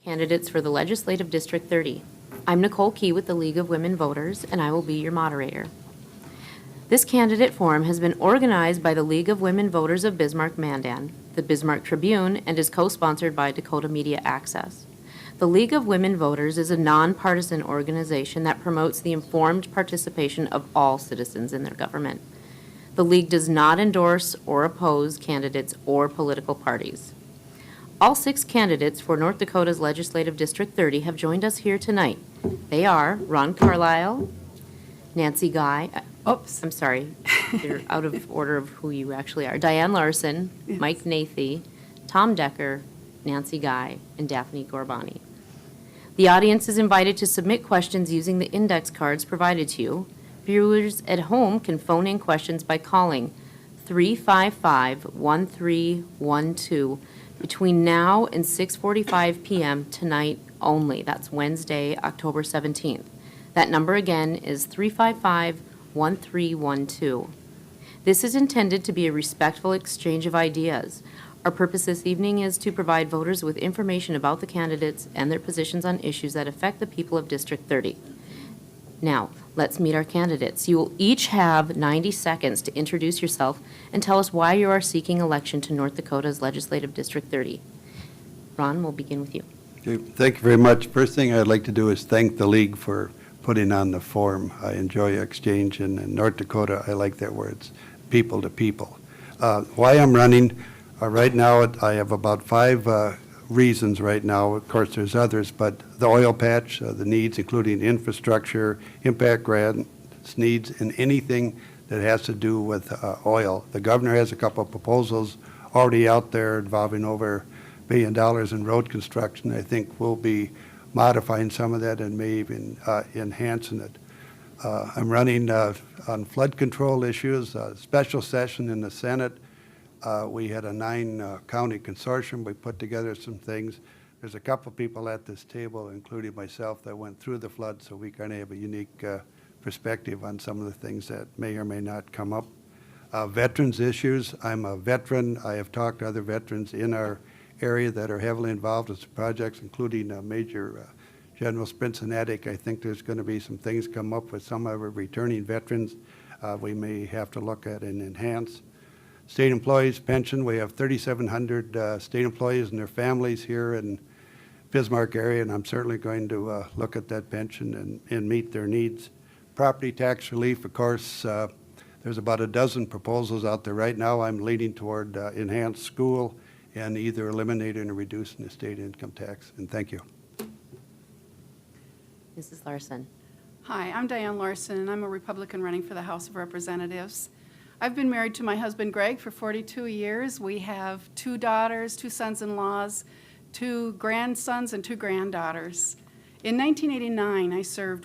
Candidates for the Legislative District 30. I'm Nicole Key with the League of Women Voters, and I will be your moderator. This candidate forum has been organized by the League of Women Voters of Bismarck-Mandan, the Bismarck Tribune, and is co-sponsored by Dakota Media Access. The League of Women Voters is a nonpartisan organization that promotes the informed participation of all citizens in their government. The League does not endorse or oppose candidates or political parties. All 6 candidates for North Dakota's Legislative District 30 have joined us here tonight. They are Ron Carlisle, Nancy Guy, I'm sorry, you're out of order of who you actually are, Diane Larson, yes. Mike Nathy, Tom Decker, Nancy Guy, and Daphne Gorbani. The audience is invited to submit questions using the index cards provided to you. Viewers at home can phone in questions by calling 355-1312 between now and 6:45 p.m. tonight only. That's Wednesday, October 17th. That number again is 355-1312. This is intended to be a respectful exchange of ideas. Our purpose this evening is to provide voters with information about the candidates and their positions on issues that affect the people of District 30. Now, let's meet our candidates. You will each have 90 seconds to introduce yourself and tell us why you are seeking election to North Dakota's Legislative District 30. Ron, we'll begin with you. Okay, thank you very much. First thing I'd like to do is thank the League for putting on the forum. I enjoy exchange, and in North Dakota, I like that word. It's people to people. Why I'm running, right now I have about 5 reasons right now. Of course, there's others, but the oil patch, the needs, including infrastructure, impact grants needs, and anything that has to do with oil. The governor has a couple of proposals already out there involving over $1 billion in road construction. I think we'll be modifying some of that and may even enhancing it. I'm running on flood control issues, special session in the Senate. We had a 9-county consortium. We put together some things. There's a couple people at this table, including myself, that went through the flood, so we kind of have a unique perspective on some of the things that may or may not come up. Veterans issues. I'm a veteran. I have talked to other veterans in our area that are heavily involved in some projects, including Major General Spinsonatic. I think there's going to be some things come up with some of our returning veterans we may have to look at and enhance. State employees pension, we have 3,700 state employees and their families here in Bismarck area, and I'm certainly going to look at that pension and meet their needs. Property tax relief, of course, there's about a dozen proposals out there right now. I'm leaning toward enhanced school and either eliminating or reducing the state income tax, and thank you. Mrs. Larson. Hi, I'm Diane Larson, and I'm a Republican running for the House of Representatives. I've been married to my husband, Greg, for 42 years. We have 2 daughters, 2 sons-in-laws, 2 grandsons, and 2 granddaughters. In 1989, I served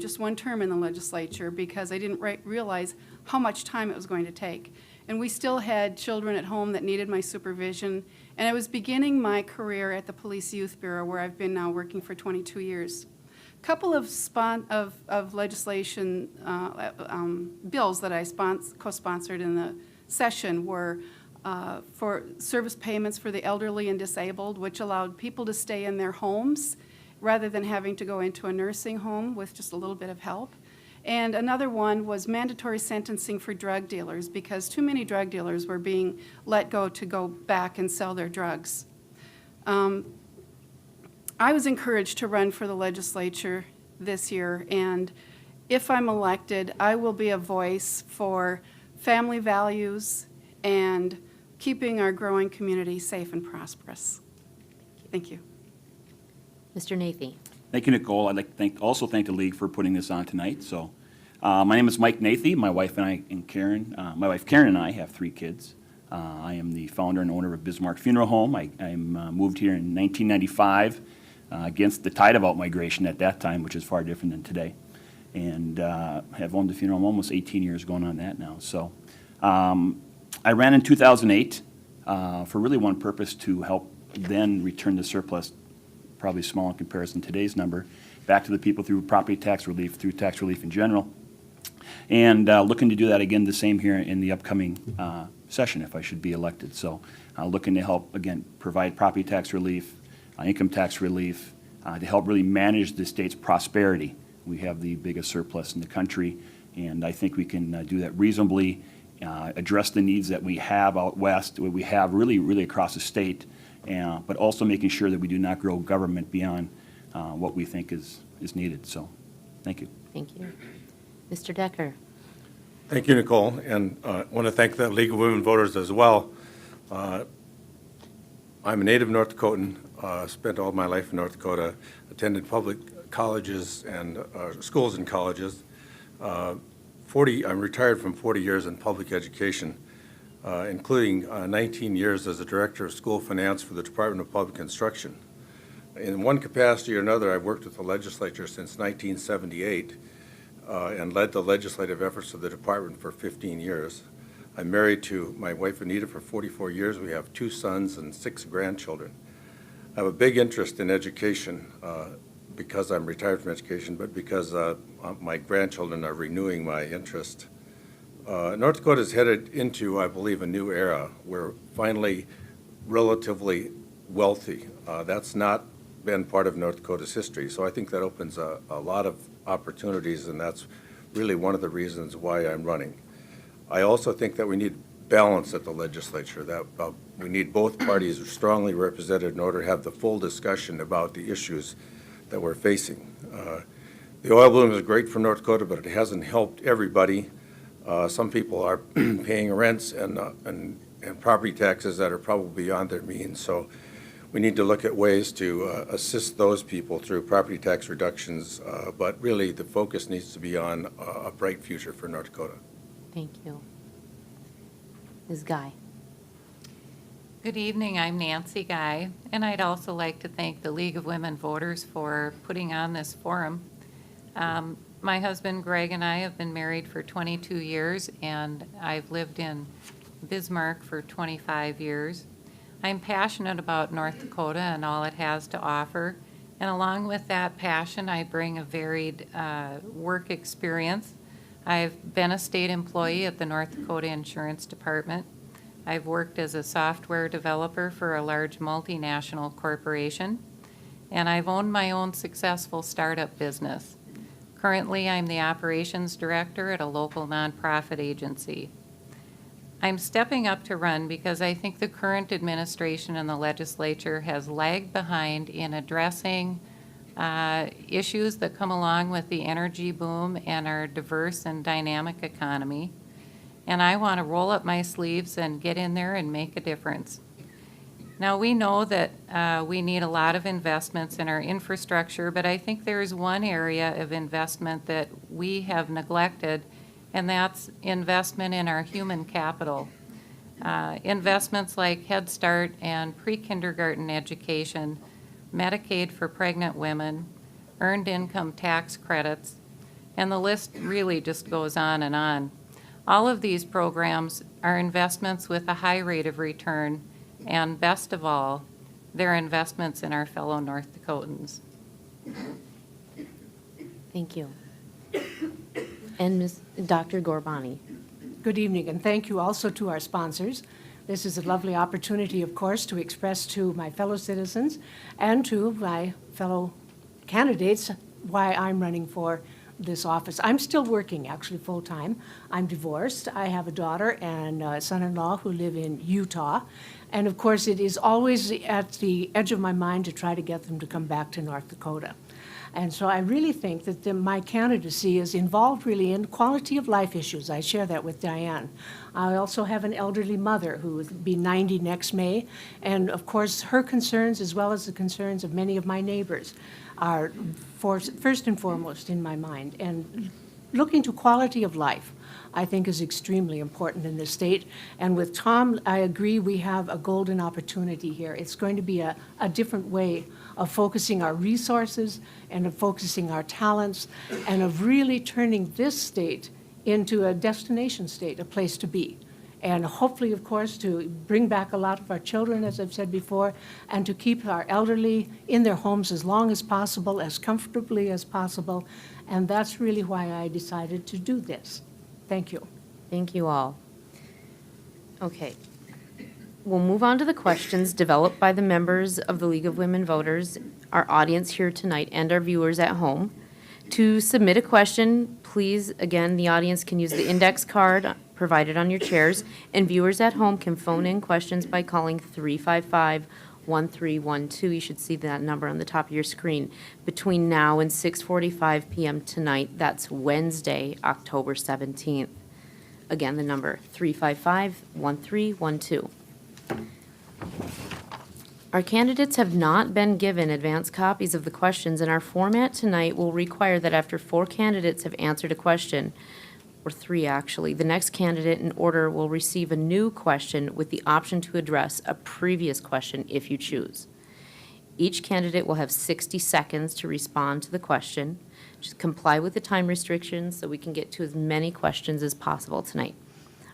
just one term in the legislature because I didn't realize how much time it was going to take. And we still had children at home that needed my supervision. And I was beginning my career at the Police Youth Bureau, where I've been now working for 22 years. A couple of legislation bills that I co-sponsored in the session were for service payments for the elderly and disabled, which allowed people to stay in their homes rather than having to go into a nursing home with just a little bit of help. And another one was mandatory sentencing for drug dealers, because too many drug dealers were being let go to go back and sell their drugs. I was encouraged to run for the legislature this year, and if I'm elected, I will be a voice for family values and keeping our growing community safe and prosperous. Thank you. Mr. Nathy. Thank you, Nicole. I'd like to also thank the League for putting this on tonight. My name is Mike Nathy. My wife Karen and I have 3 kids. I am the founder and owner of Bismarck Funeral Home. I'm moved here in 1995 against the tide of out-migration at that time, which is far different than today. And have owned the funeral home almost 18 years going on that now. So I ran in 2008 for really one purpose, to help then return the surplus, probably small in comparison to today's number, back to the people through property tax relief, through tax relief in general. And looking to do that again the same here in the upcoming session if I should be elected. So looking to help, again, provide property tax relief, income tax relief, to help really manage the state's prosperity. We have the biggest surplus in the country, and I think we can do that reasonably, address the needs that we have out west, what we have really across the state, but also making sure that we do not grow government beyond what we think is needed. So, thank you. Thank you. Mr. Decker. Thank you, Nicole, and I want to thank the League of Women Voters as well. I'm a native North Dakotan, spent all my life in North Dakota, attended public colleges and schools and colleges. I'm retired from 40 years in public education, including 19 years as a director of school finance for the Department of Public Instruction. In one capacity or another, I've worked with the legislature since 1978 and led the legislative efforts of the department for 15 years. I'm married to my wife Anita for 44 years. We have 2 sons and 6 grandchildren. I have a big interest in education because I'm retired from education, but because my grandchildren are renewing my interest. North Dakota is headed into, I believe, a new era. We're finally relatively wealthy. That's not been part of North Dakota's history, so I think that opens a lot of opportunities, and that's really one of the reasons why I'm running. I also think that we need balance at the legislature, that we need both parties strongly represented in order to have the full discussion about the issues that we're facing. The oil boom is great for North Dakota, but it hasn't helped everybody. Some people are paying rents and property taxes that are probably beyond their means, so we need to look at ways to assist those people through property tax reductions, but really the focus needs to be on a bright future for North Dakota. Thank you. Ms. Guy. Good evening, I'm Nancy Guy, and I'd also like to thank the League of Women Voters for putting on this forum. My husband Greg and I have been married for 22 years, and I've lived in Bismarck for 25 years. I'm passionate about North Dakota and all it has to offer, and along with that passion, I bring a varied work experience. I've been a state employee at the North Dakota Insurance Department. I've worked as a software developer for a large multinational corporation, and I've owned my own successful startup business. Currently, I'm the operations director at a local nonprofit agency. I'm stepping up to run because I think the current administration and the legislature has lagged behind in addressing issues that come along with the energy boom and our diverse and dynamic economy. And I want to roll up my sleeves and get in there and make a difference. Now, we know that we need a lot of investments in our infrastructure, but I think there is one area of investment that we have neglected, and that's investment in our human capital. Investments like Head Start and pre-kindergarten education, Medicaid for pregnant women, earned income tax credits, and the list really just goes on and on. All of these programs are investments with a high rate of return, and best of all, they're investments in our fellow North Dakotans. Thank you. And Dr. Gorbani. Good evening, and thank you also to our sponsors. This is a lovely opportunity, of course, to express to my fellow citizens and to my fellow candidates why I'm running for this office. I'm still working, actually, full-time. I'm divorced. I have a daughter and a son-in-law who live in Utah. And, of course, it is always at the edge of my mind to try to get them to come back to North Dakota. And so I really think that my candidacy is involved really in quality of life issues. I share that with Diane. I also have an elderly mother who will be 90 next May. And of course, her concerns, as well as the concerns of many of my neighbors, are first and foremost in my mind. And looking to quality of life, I think is extremely important in this state. And with Tom, I agree we have a golden opportunity here. It's going to be a different way of focusing our resources and of focusing our talents and of really turning this state into a destination state, a place to be. And hopefully, of course, to bring back a lot of our children, as I've said before, and to keep our elderly in their homes as long as possible, as comfortably as possible. And that's really why I decided to do this. Thank you. Thank you all. Okay. We'll move on to the questions developed by the members of the League of Women Voters, our audience here tonight, and our viewers at home. To submit a question, please, again, the audience can use the index card provided on your chairs, and viewers at home can phone in questions by calling 355-1312. You should see that number on the top of your screen. Between now and 6:45 p.m. tonight, that's Wednesday, October 17th. Again, the number 355-1312. Our candidates have not been given advance copies of the questions, and our format tonight will require that after 4 candidates have answered a question, or 3 actually, the next candidate in order will receive a new question with the option to address a previous question if you choose. Each candidate will have 60 seconds to respond to the question. Just comply with the time restrictions so we can get to as many questions as possible tonight.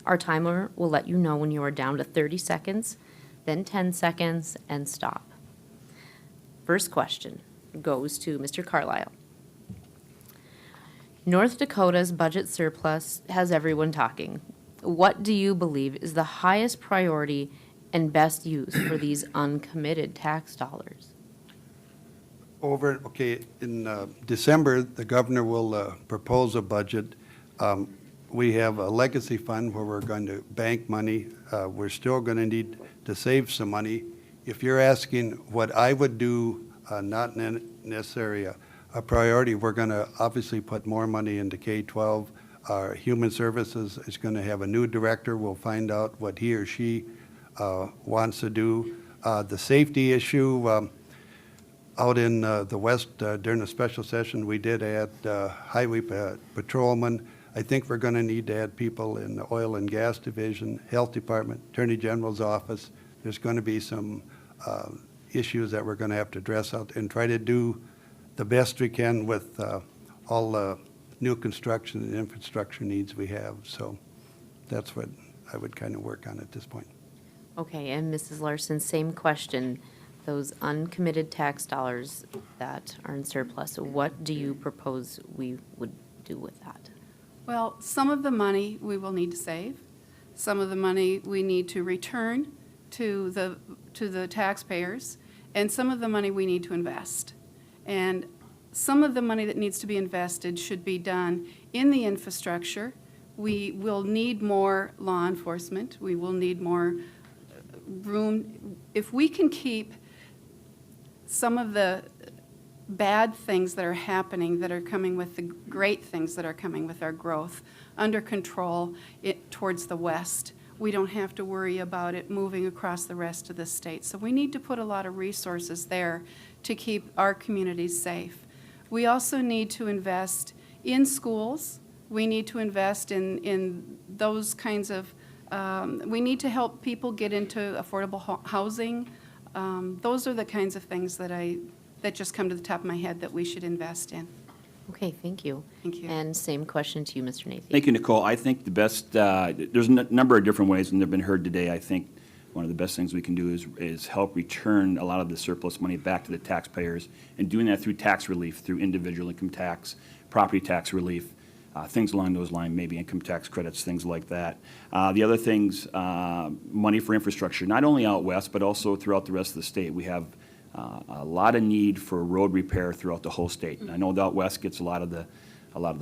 Our timer will let you know when you are down to 30 seconds, then 10 seconds, and stop. First question goes to Mr. Carlisle. North Dakota's budget surplus has everyone talking. What do you believe is the highest priority and best use for these uncommitted tax dollars? In December, the governor will propose a budget. We have a legacy fund where we're going to bank money. We're still going to need to save some money. If you're asking what I would do, not necessarily a priority, we're going to obviously put more money into K-12. Our Human Services is going to have a new director. We'll find out what he or she wants to do. The safety issue, out in the West during the special session, we did add highway patrolmen. I think we're going to need to add people in the oil and gas division, health department, attorney general's office. There's going to be some issues that we're going to have to address out and try to do the best we can with all the new construction and infrastructure needs we have. So that's what I would kind of work on at this point. Okay, and Mrs. Larson, same question. Those uncommitted tax dollars that are in surplus, what do you propose we would do with that? Well, some of the money we will need to save. Some of the money we need to return to the taxpayers, and some of the money we need to invest. And some of the money that needs to be invested should be done in the infrastructure. We will need more law enforcement. We will need more room. If we can keep some of the bad things that are happening, that are coming with the great things that are coming with our growth, under control towards the west, we don't have to worry about it moving across the rest of the state. So we need to put a lot of resources there to keep our communities safe. We also need to invest in schools. We need to invest in those kinds of, we need to help people get into affordable housing. Those are the kinds of things that just come to the top of my head that we should invest in. Okay, thank you. Thank you. And same question to you, Mr. Nathan. Thank you, Nicole. I think the best, there's a number of different ways, and they've been heard today. I think one of the best things we can do is help return a lot of the surplus money back to the taxpayers, and doing that through tax relief, through individual income tax, property tax relief, things along those lines, maybe income tax credits, things like that. The other things, money for infrastructure, not only out west, but also throughout the rest of the state. We have a lot of need for road repair throughout the whole state. And I know the out west gets a lot of the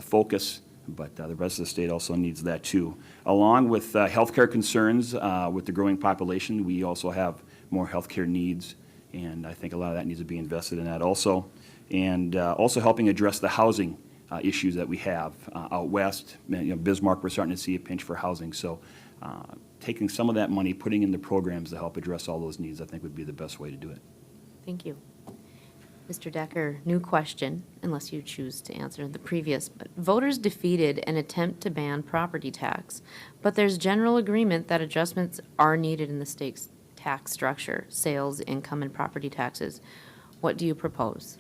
focus, but the rest of the state also needs that too. Along with healthcare concerns, with the growing population, we also have more healthcare needs, and I think a lot of that needs to be invested in that also. And also helping address the housing issues that we have out west. Bismarck, we're starting to see a pinch for housing. So taking some of that money, putting in the programs to help address all those needs, I think would be the best way to do it. Thank you. Mr. Decker, new question, unless you choose to answer the previous, but voters defeated an attempt to ban property tax, but there's general agreement that adjustments are needed in the state's tax structure, sales, income, and property taxes. What do you propose?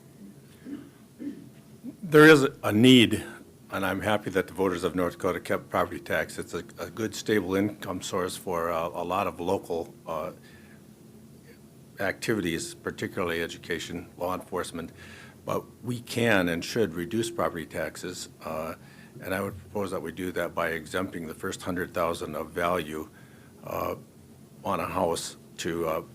There is a need, and I'm happy that the voters of North Dakota kept property tax. It's a good, stable income source for a lot of local activities, particularly education, law enforcement. But we can and should reduce property taxes, and I would propose that we do that by exempting the first $100,000 of value on a house to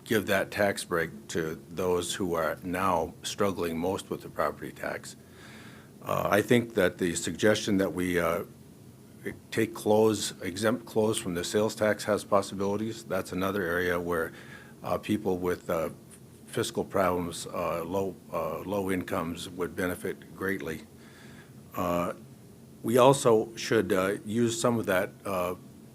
give that tax break to those who are now struggling most with the property tax. I think that the suggestion that we take clothes, exempt clothes from the sales tax has possibilities. That's another area where people with fiscal problems, low incomes would benefit greatly. We also should use some of that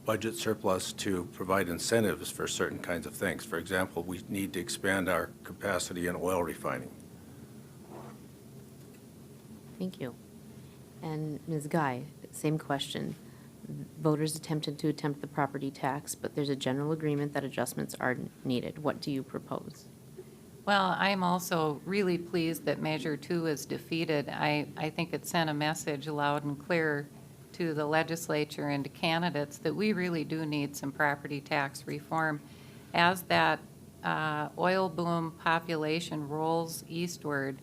budget surplus to provide incentives for certain kinds of things. For example, we need to expand our capacity in oil refining. Thank you. And Ms. Guy, same question. Voters attempted to attempt the property tax, but there's a general agreement that adjustments are needed. What do you propose? Well, I'm also really pleased that Measure 2 is defeated. I think it sent a message loud and clear to the legislature and to candidates that we really do need some property tax reform. As that oil boom population rolls eastward,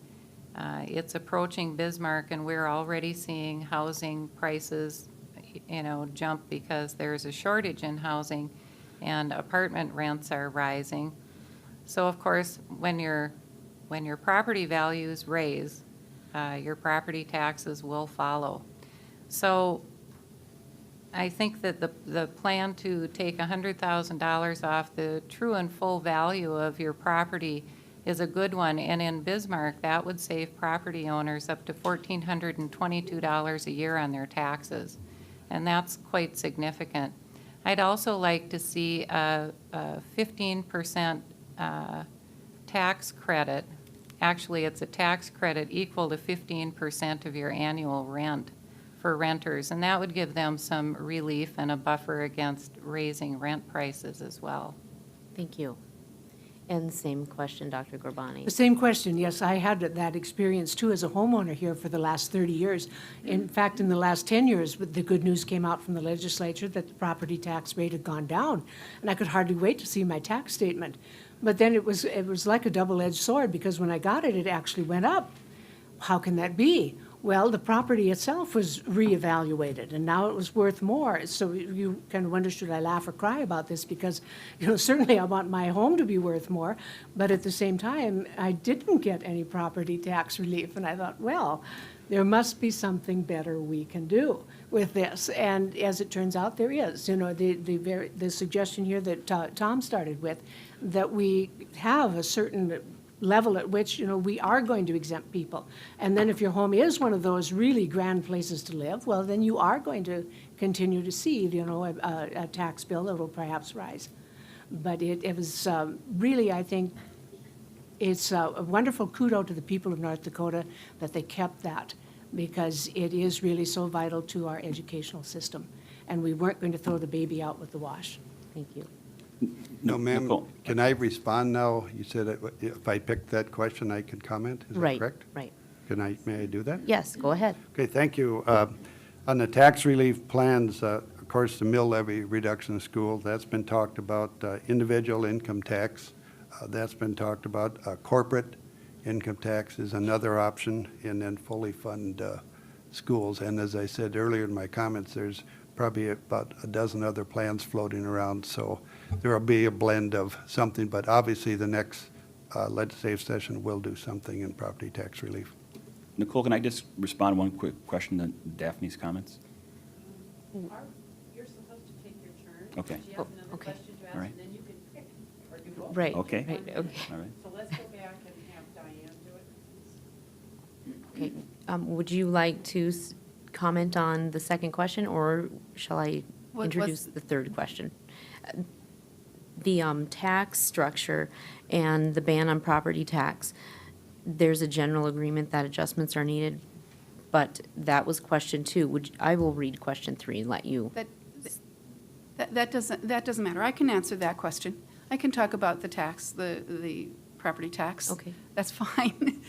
it's approaching Bismarck, and we're already seeing housing prices, jump because there's a shortage in housing, and apartment rents are rising. So of course, when your property values raise, your property taxes will follow. So I think that the plan to take $100,000 off the true and full value of your property is a good one. And in Bismarck, that would save property owners up to $1,422 a year on their taxes. And that's quite significant. I'd also like to see a 15% tax credit. Actually, it's a tax credit equal to 15% of your annual rent for renters, and that would give them some relief and a buffer against raising rent prices as well. Thank you. And same question, Dr. Gorbani. The same question, yes. I had that experience too as a homeowner here for the last 30 years. In fact, in the last 10 years, the good news came out from the legislature that the property tax rate had gone down, and I could hardly wait to see my tax statement. But then it was like a double-edged sword, because when I got it, it actually went up. How can that be? Well, the property itself was reevaluated, and now it was worth more. So you kind of wonder, should I laugh or cry about this? Because, certainly I want my home to be worth more, but at the same time, I didn't get any property tax relief, and I thought, well, there must be something better we can do with this. And as it turns out, there is. The suggestion here that Tom started with, that we have a certain level at which, we are going to exempt people. And then if your home is one of those really grand places to live, well, then you are going to continue to see, a tax bill that will perhaps rise. But it was really, I think, it's a wonderful kudo to the people of North Dakota that they kept that, because it is really so vital to our educational system. And we weren't going to throw the baby out with the wash. Thank you. No, ma'am, Nicole. can I respond now? You said if I picked that question, I could comment, is that Right, correct? right. May I do that? Yes, go ahead. Okay, thank you. On the tax relief plans, of course, the mill levy reduction in schools, that's been talked about. Individual income tax, that's been talked about. Corporate income tax is another option, and then fully fund schools. And as I said earlier in my comments, there's probably about a dozen other plans floating around, so there will be a blend of something, but obviously the next legislative session will do something in property tax relief. Nicole, can I just respond to one quick question to Daphne's comments? You're supposed to take your turn. Okay. She has another okay. question to All ask, right. and then you can pick or do both. Right. Okay. Right, okay. All right. So let's go back and have Diane do it. Okay. Would you like to comment on the second question, or shall I What was- introduce the third question? The tax structure and the ban on property tax. there's a general agreement that adjustments are needed, but that was question 2. I will read question 3 and let you. That doesn't matter. I can answer that question. I can talk about the tax, the property tax. Okay. That's fine.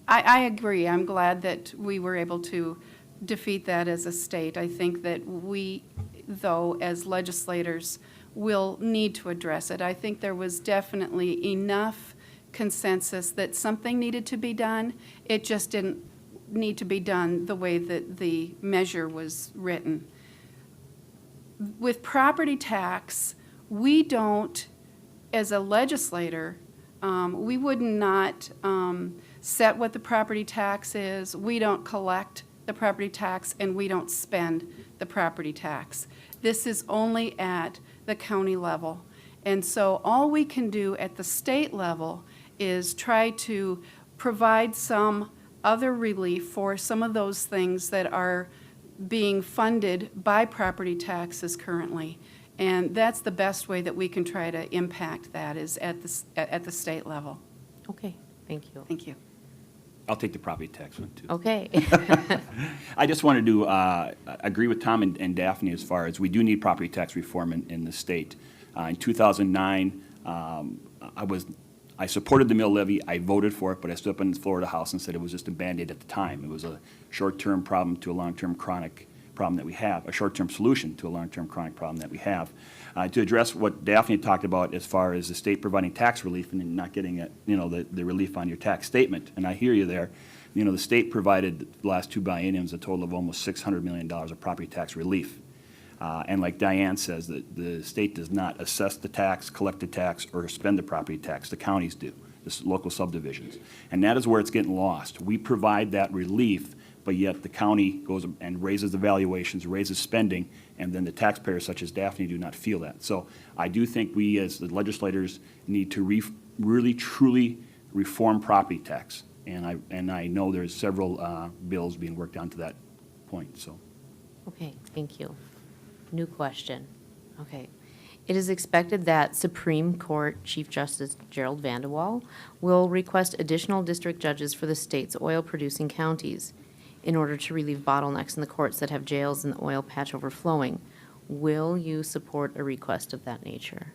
I agree. I'm glad that we were able to defeat that as a state. I think that we, though, as legislators, will need to address it. I think there was definitely enough consensus that something needed to be done. It just didn't need to be done the way that the measure was written. With property tax, we don't, as a legislator, we would not set what the property tax is. We don't collect the property tax, and we don't spend the property tax. This is only at the county level. And so all we can do at the state level is try to provide some other relief for some of those things that are being funded by property taxes currently. And that's the best way that we can try to impact that, is at the state level. Okay, thank you. Thank you. I'll take the property tax one, too. Okay. I just wanted to agree with Tom and Daphne as far as we do need property tax reform in the state. In 2009, I supported the mill levy. I voted for it, but I stood up in the floor of the House and said it was just a Band-Aid at the time. It was a short-term problem to a long-term chronic problem that we have, a short-term solution to a long-term chronic problem that we have. To address what Daphne talked about as far as the state providing tax relief and then not getting the relief on your tax statement, and I hear you there. The state provided the last 2 bienniums a total of almost $600 million of property tax relief. And like Diane says, the state does not assess the tax, collect the tax, or spend the property tax. The counties do, the local subdivisions. And that is where it's getting lost. We provide that relief, but yet the county goes and raises the valuations, raises spending, and then the taxpayers, such as Daphne, do not feel that. So I do think we, as the legislators, need to really, truly reform property tax. And I know there's several bills being worked on to that point, so. Okay, thank you. New question. Okay. It is expected that Supreme Court Chief Justice Gerald Vandewall will request additional district judges for the state's oil-producing counties in order to relieve bottlenecks in the courts that have jails and the oil patch overflowing. Will you support a request of that nature?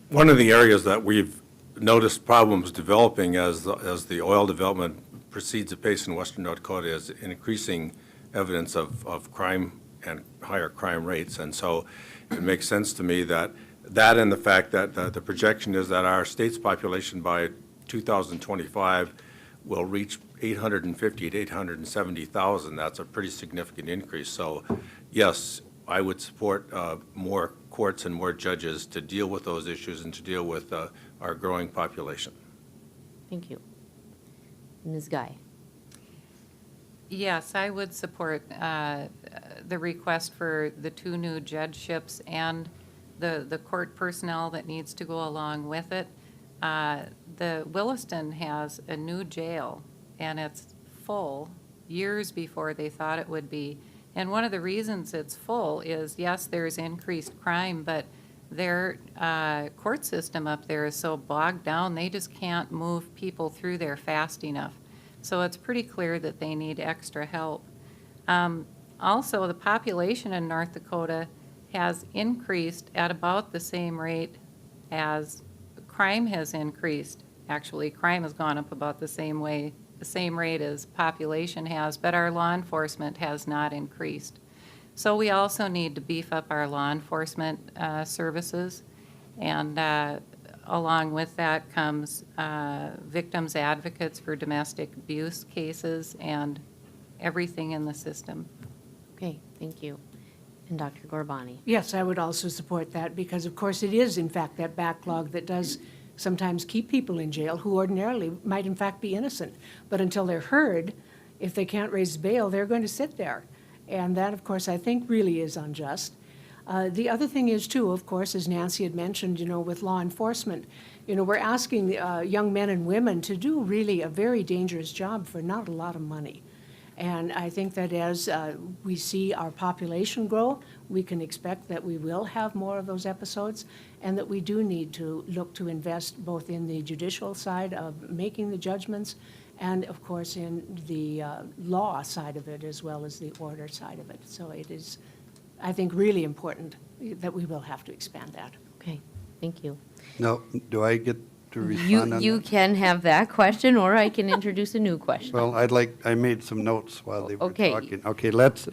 One of the areas that we've noticed problems developing as the oil development proceeds apace in western North Dakota is increasing evidence of crime and higher crime rates. And so it makes sense to me that and the fact that the projection is that our state's population by 2025 will reach 850 to 870,000. That's a pretty significant increase. So yes, I would support more courts and more judges to deal with those issues and to deal with our growing population. Thank you. Ms. Guy? Yes, I would support the request for the 2 new judgeships and the court personnel that needs to go along with it. The Williston has a new jail, and it's full years before they thought it would be. And one of the reasons it's full is, yes, there's increased crime, but their court system up there is so bogged down, they just can't move people through there fast enough. So it's pretty clear that they need extra help. Also, the population in North Dakota has increased at about the same rate as crime has increased. Actually, crime has gone up about the same rate as population has, but our law enforcement has not increased. So we also need to beef up our law enforcement services, and along with that comes victims advocates for domestic abuse cases and everything in the system. Okay, thank you. And Dr. Gorbani? Yes, I would also support that because, of course, it is, in fact, that backlog that does sometimes keep people in jail who ordinarily might, in fact, be innocent. But until they're heard, if they can't raise bail, they're going to sit there. And that, of course, I think really is unjust. The other thing is, too, of course, as Nancy had mentioned, with law enforcement, we're asking young men and women to do really a very dangerous job for not a lot of money. And I think that as we see our population grow, we can expect that we will have more of those episodes, and that we do need to look to invest both in the judicial side of making the judgments and, of course, in the law side of it as well as the order side of it. So it is, I think, really important that we will have to expand that. Okay, thank you. No, do I get to respond on You that? can have that question, or I can introduce a new question. Well, I made some notes while they were Okay. talking. Okay, let's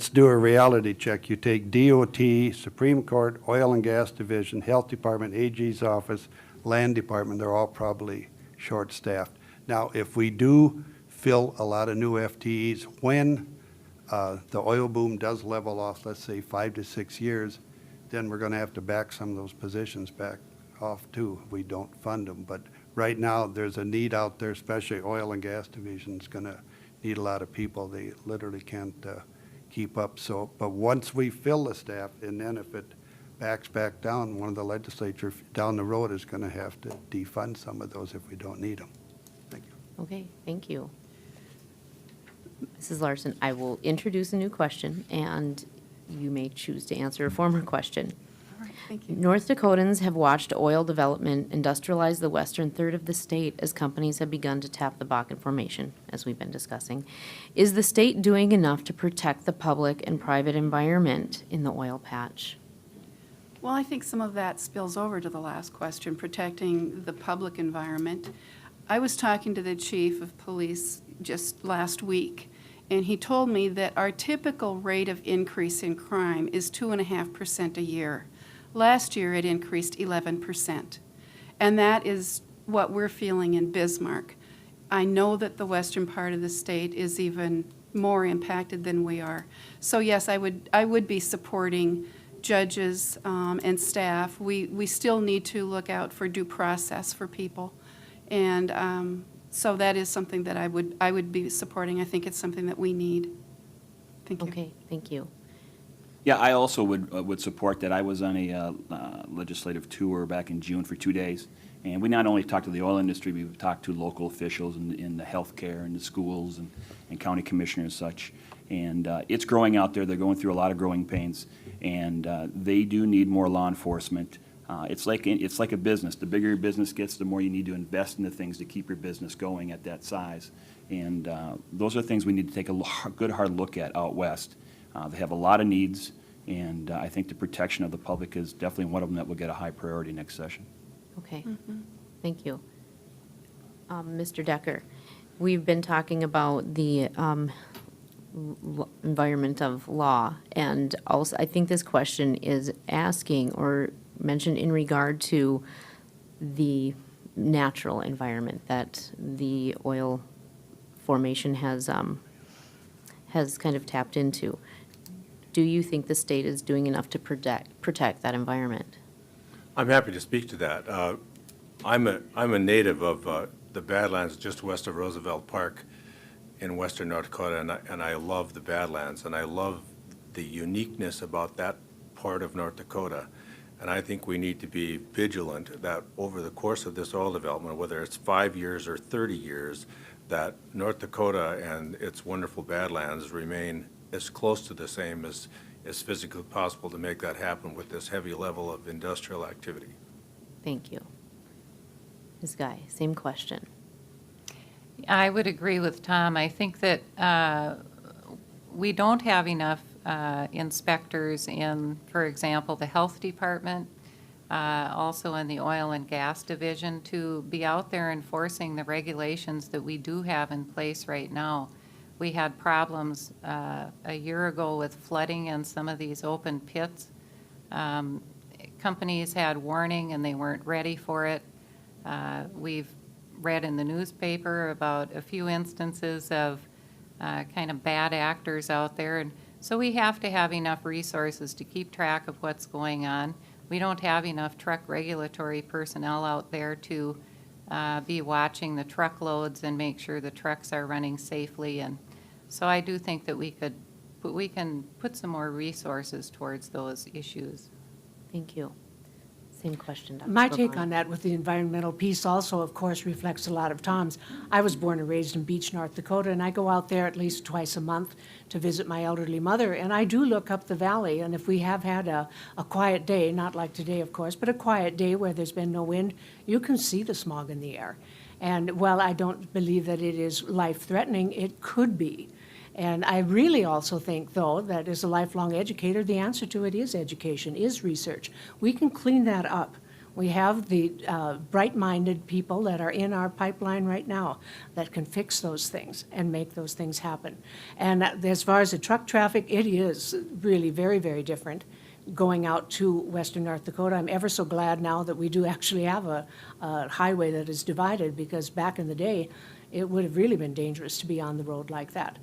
do a reality check. You take DOT, Supreme Court, Oil and Gas Division, Health Department, AG's office, Land Department, they're all probably short-staffed. Now, if we do fill a lot of new FTEs, when the oil boom does level off, let's say 5 to 6 years, then we're going to have to back some of those positions back off too. We don't fund them. But right now, there's a need out there, especially Oil and Gas Division is going to need a lot of people. They literally can't keep up. So, but once we fill the staff, and then if it backs back down, one of the legislature down the road is going to have to defund some of those if we don't need them. Thank you. Okay, thank you. Mrs. Larson, I will introduce a new question, and you may choose to answer a former question. All right, thank you. North Dakotans have watched oil development industrialize the western third of the state as companies have begun to tap the Bakken Formation, as we've been discussing. Is the state doing enough to protect the public and private environment in the oil patch? Well, I think some of that spills over to the last question, protecting the public environment. I was talking to the chief of police just last week, and he told me that our typical rate of increase in crime is 2.5% a year. Last year, it increased 11%. And that is what we're feeling in Bismarck. I know that the western part of the state is even more impacted than we are. So yes, I would be supporting judges and staff. We still need to look out for due process for people. And so that is something that I would be supporting. I think it's something that we need. Thank you. Okay, thank you. Yeah, I also would support that. I was on a legislative tour back in June for 2 days, and we not only talked to the oil industry, we talked to local officials in the healthcare and the schools and county commissioners and such. And it's growing out there. They're going through a lot of growing pains, and they do need more law enforcement. It's like a business. The bigger your business gets, the more you need to invest in the things to keep your business going at that size. And those are things we need to take a good hard look at out west. They have a lot of needs, and I think the protection of the public is definitely one of them that will get a high priority next session. Okay, thank you. Mr. Decker, we've been talking about the environment of law, and also I think this question is asking or mentioned in regard to the natural environment that the oil formation has kind of tapped into. Do you think the state is doing enough to protect that environment? I'm happy to speak to that. I'm a native of the Badlands just west of Roosevelt Park in western North Dakota, and I love the Badlands, and I love the uniqueness about that part of North Dakota. And I think we need to be vigilant that over the course of this oil development, whether it's 5 years or 30 years, that North Dakota and its wonderful Badlands remain as close to the same as physically possible to make that happen with this heavy level of industrial activity. Thank you. Ms. Guy, same question. I would agree with Tom. I think that we don't have enough inspectors in, for example, the health department, also in the oil and gas division, to be out there enforcing the regulations that we do have in place right now. We had problems a year ago with flooding in some of these open pits. Companies had warning and they weren't ready for it. We've read in the newspaper about a few instances of kind of bad actors out there. And so we have to have enough resources to keep track of what's going on. We don't have enough truck regulatory personnel out there to be watching the truckloads and make sure the trucks are running safely. And so I do think that we can put some more resources towards those issues. Thank you. Same question, Dr. My take Glavine. on that with the environmental piece also, of course, reflects a lot of Tom's. I was born and raised in Beach, North Dakota, and I go out there at least twice a month to visit my elderly mother, and I do look up the valley, and if we have had a quiet day, not like today, of course, but a quiet day where there's been no wind, you can see the smog in the air. And while I don't believe that it is life-threatening, it could be. And I really also think, though, that as a lifelong educator, the answer to it is education, is research. We can clean that up. We have the bright-minded people that are in our pipeline right now that can fix those things and make those things happen. And as far as the truck traffic, it is really very, very different going out to western North Dakota. I'm ever so glad now that we do actually have a highway that is divided, because back in the day, it would have really been dangerous to be on the road like that.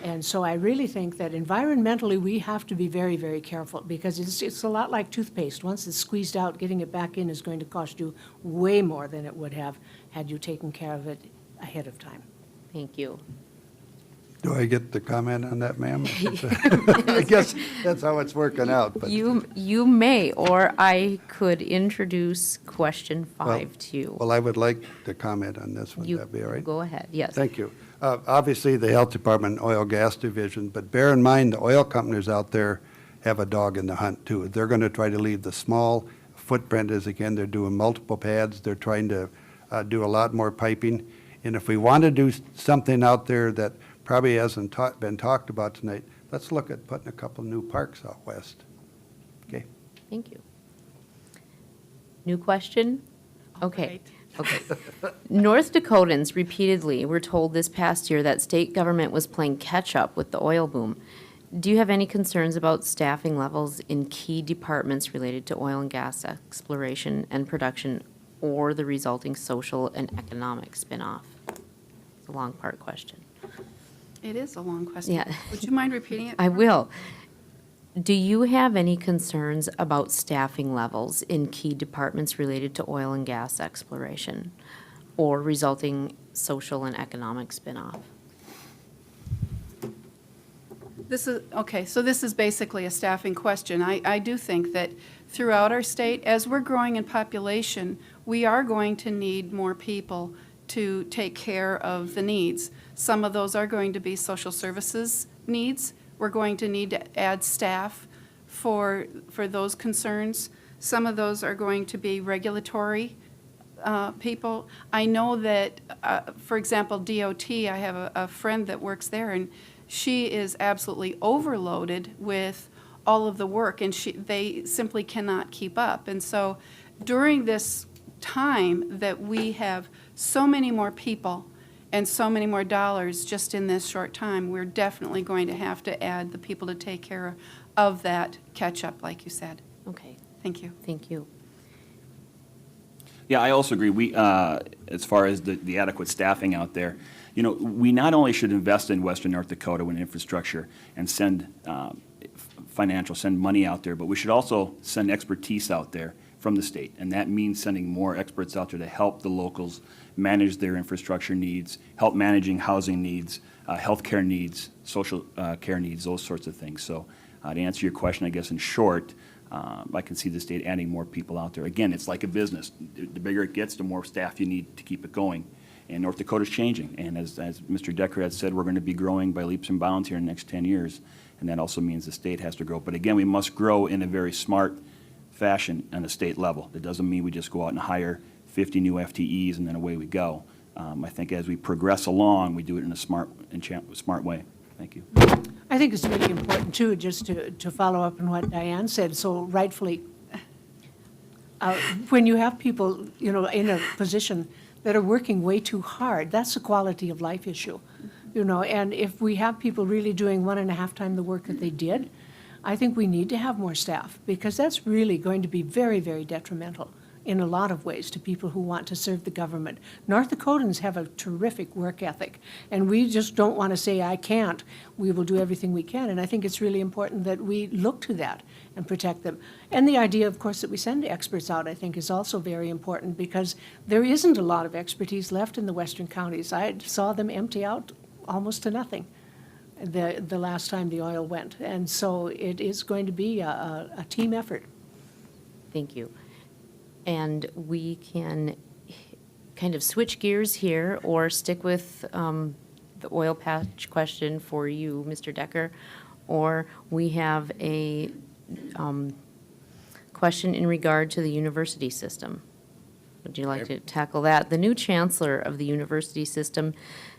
And so I really think that environmentally, we have to be very, very careful, because it's a lot like toothpaste. Once it's squeezed out, getting it back in is going to cost you way more than it would have had you taken care of it ahead of time. Thank you. Do I get the comment on that, ma'am? I guess that's how it's working out, but. You may, or I could introduce question 5 to you. Well, I would like to comment on this one. You That'd be all right? Go ahead, yes. Thank you. Obviously, the Health Department, Oil Gas Division, but bear in mind, the oil companies out there have a dog in the hunt, too. They're going to try to leave the small footprint as, again, they're doing multiple pads. They're trying to do a lot more piping. And if we want to do something out there that probably hasn't been talked about tonight, let's look at putting a couple new parks out west. Okay? Thank you. New question? Okay. Right. Okay. North Dakotans repeatedly were told this past year that state government was playing catch-up with the oil boom. Do you have any concerns about staffing levels in key departments related to oil and gas exploration and production, or the resulting social and economic spin-off? It's a long part question. It is a long question. Yeah. Would you mind repeating it? I will. Do you have any concerns about staffing levels in key departments related to oil and gas exploration, or resulting social and economic spin-off? Okay, so this is basically a staffing question. I do think that throughout our state, as we're growing in population, we are going to need more people to take care of the needs. Some of those are going to be social services needs. We're going to need to add staff for those concerns. Some of those are going to be regulatory people. I know that, for example, DOT, I have a friend that works there, and she is absolutely overloaded with all of the work, and they simply cannot keep up. And so during this time that we have so many more people and so many more dollars just in this short time, we're definitely going to have to add the people to take care of that catch-up, like you said. Okay, Thank you. thank you. Yeah, I also agree. We, as far as the adequate staffing out there, you know, we not only should invest in Western North Dakota in infrastructure and send send money out there, but we should also send expertise out there from the state. And that means sending more experts out there to help the locals manage their infrastructure needs, help managing housing needs, healthcare needs, social care needs, those sorts of things. So to answer your question, I guess in short, I can see the state adding more people out there. Again, it's like a business. The bigger it gets, the more staff you need to keep it going. And North Dakota's changing. And as Mr. Decker had said, we're going to be growing by leaps and bounds here in the next 10 years. And that also means the state has to grow. But again, we must grow in a very smart fashion on a state level. That doesn't mean we just go out and hire 50 new FTEs and then away we go. I think as we progress along, we do it in a smart way. Thank you. I think it's really important, too, just to follow up on what Diane said so rightfully. When you have people, you know, in a position that are working way too hard, that's a quality of life issue, you know. And if we have people really doing 1.5 times the work that they did, I think we need to have more staff, because that's really going to be very, very detrimental in a lot of ways to people who want to serve the government. North Dakotans have a terrific work ethic, and we just don't want to say, I can't. We will do everything we can, and I think it's really important that we look to that and protect them. And the idea, of course, that we send experts out, I think, is also very important, because there isn't a lot of expertise left in the western counties. I saw them empty out almost to nothing the last time the oil went, and so it is going to be a team effort. Thank you. And we can kind of switch gears here or stick with the oil patch question for you, Mr. Decker. Or we have a question in regard to the university system. Would you like to tackle that? The new chancellor of the university system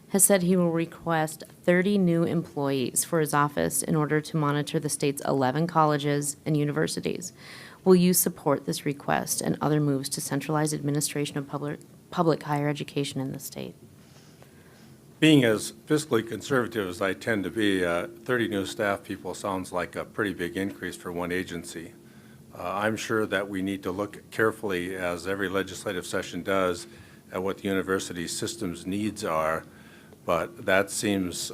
has said he will request 30 new employees for his office in order to monitor the state's 11 colleges and universities. Will you support this request and other moves to centralize administration of public higher education in the state? Being as fiscally conservative as I tend to be, 30 new staff people sounds like a pretty big increase for one agency. I'm sure that we need to look carefully, as every legislative session does, at what the university system's needs are, but that seems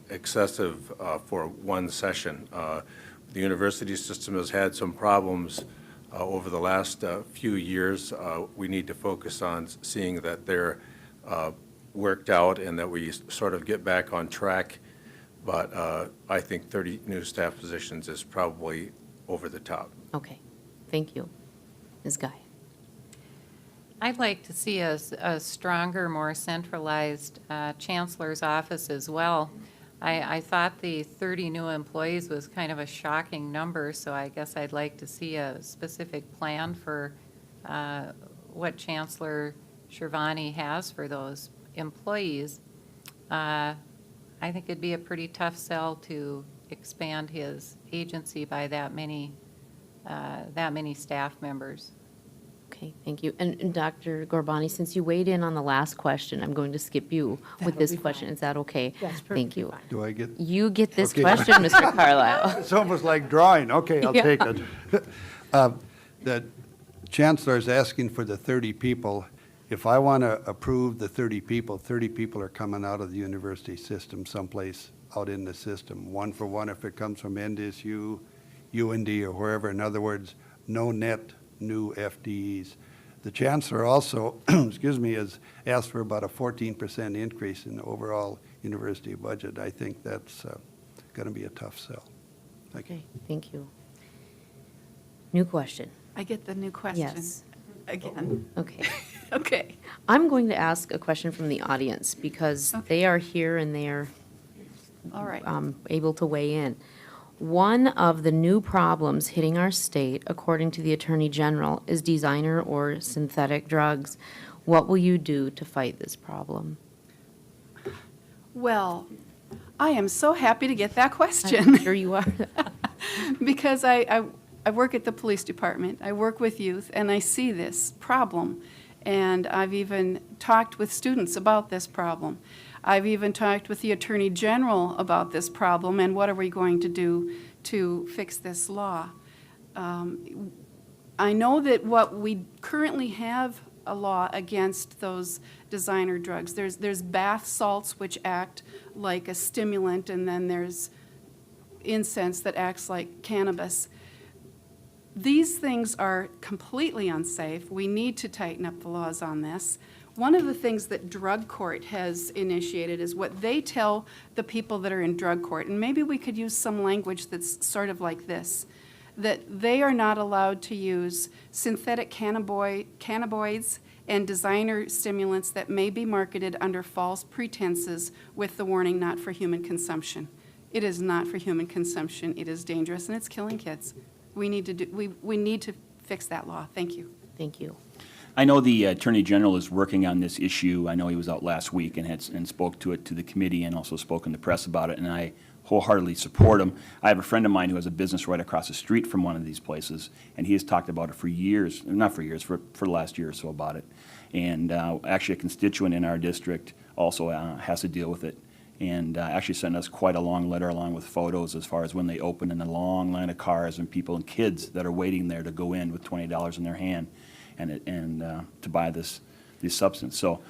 excessive for one session. The university system has had some problems over the last few years. We need to focus on seeing that they're worked out and that we sort of get back on track. But I think 30 new staff positions is probably over the top. Okay, thank you. Ms. Guy? I'd like to see a stronger, more centralized chancellor's office as well. I thought the 30 new employees was kind of a shocking number, so I guess I'd like to see a specific plan for what Chancellor Shervani has for those employees. I think it'd be a pretty tough sell to expand his agency by that many staff members. Okay, thank you. And Dr. Gorbani, since you weighed in on the last question, I'm going to skip you with That'll this be question. fine. Is that okay? Yes, Thank perfectly you. fine. Do I get? You get this Okay. question, Mr. Carlisle. It's almost like drawing. Okay, I'll Yeah. take it. The chancellor is asking for the 30 people. If I want to approve the 30 people are coming out of the university system someplace out in the system. One for one if it comes from NDSU, UND, or wherever. In other words, no net new FDEs. The chancellor also, excuse me, has asked for about a 14% increase in the overall university budget. I think that's going to be a tough sell. Thank you. Okay, thank you. New question. I get the new question. Yes. Again. Okay. Okay. I'm going to ask a question from the audience because they are here and they are All right. able to weigh in. One of the new problems hitting our state, according to the Attorney General, is designer or synthetic drugs. What will you do to fight this problem? Well, I am so happy to get that question. I'm sure you are. Because I work at the police department, I work with youth, and I see this problem. And I've even talked with students about this problem. I've even talked with the Attorney General about this problem and what are we going to do to fix this law. I know that what we currently have a law against those designer drugs. There's bath salts which act like a stimulant, and then there's incense that acts like cannabis. These things are completely unsafe. We need to tighten up the laws on this. One of the things that drug court has initiated is what they tell the people that are in drug court, and maybe we could use some language that's sort of like this, that they are not allowed to use synthetic cannabinoids and designer stimulants that may be marketed under false pretenses with the warning not for human consumption. It is not for human consumption. It is dangerous and it's killing kids. We need to fix that law. Thank you. Thank you. I know the Attorney General is working on this issue. I know he was out last week and spoke to it to the committee and also spoke in the press about it, and I wholeheartedly support him. I have a friend of mine who has a business right across the street from one of these places, and he has talked about it for years, not for years, for the last year or so about it. And actually a constituent in our district also has to deal with it, and actually sent us quite a long letter along with photos as far as when they open in the long line of cars and people and kids that are waiting there to go in with $20 in their hand and to buy this substance. So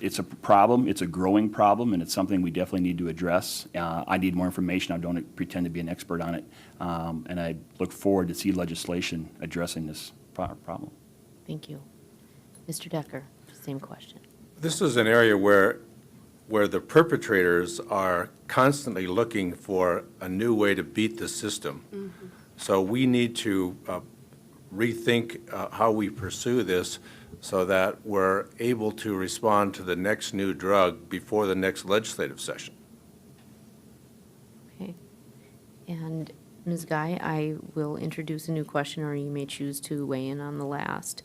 it's a problem, it's a growing problem, and it's something we definitely need to address. I need more information. I don't pretend to be an expert on it, and I look forward to see legislation addressing this problem. Thank you. Mr. Decker, same question. This is an area where the perpetrators are constantly looking for a new way to beat the system. Mm-hmm. So we need to rethink how we pursue this so that we're able to respond to the next new drug before the next legislative session. Okay. And Ms. Guy, I will introduce a new question, or you may choose to weigh in on the last.